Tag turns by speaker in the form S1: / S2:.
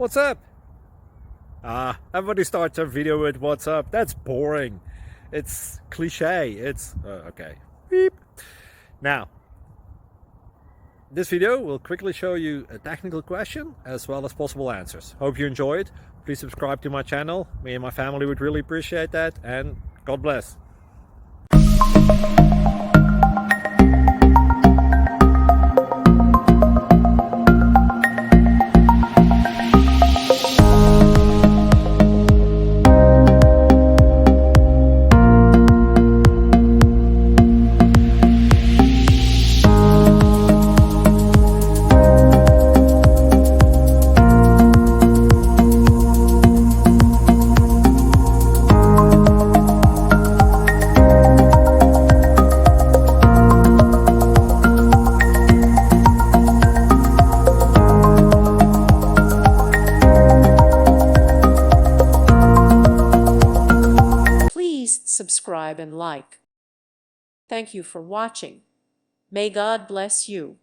S1: What's up? Everybody starts their video with what's up. That's boring. It's cliche. It's okay. Beep. Now, this video will quickly show you a technical question as well as possible answers. Hope you enjoyed. Please subscribe to my channel. Me and my family would really appreciate that, and God bless.
S2: Subscribe and like. Thank you for watching. May God bless you.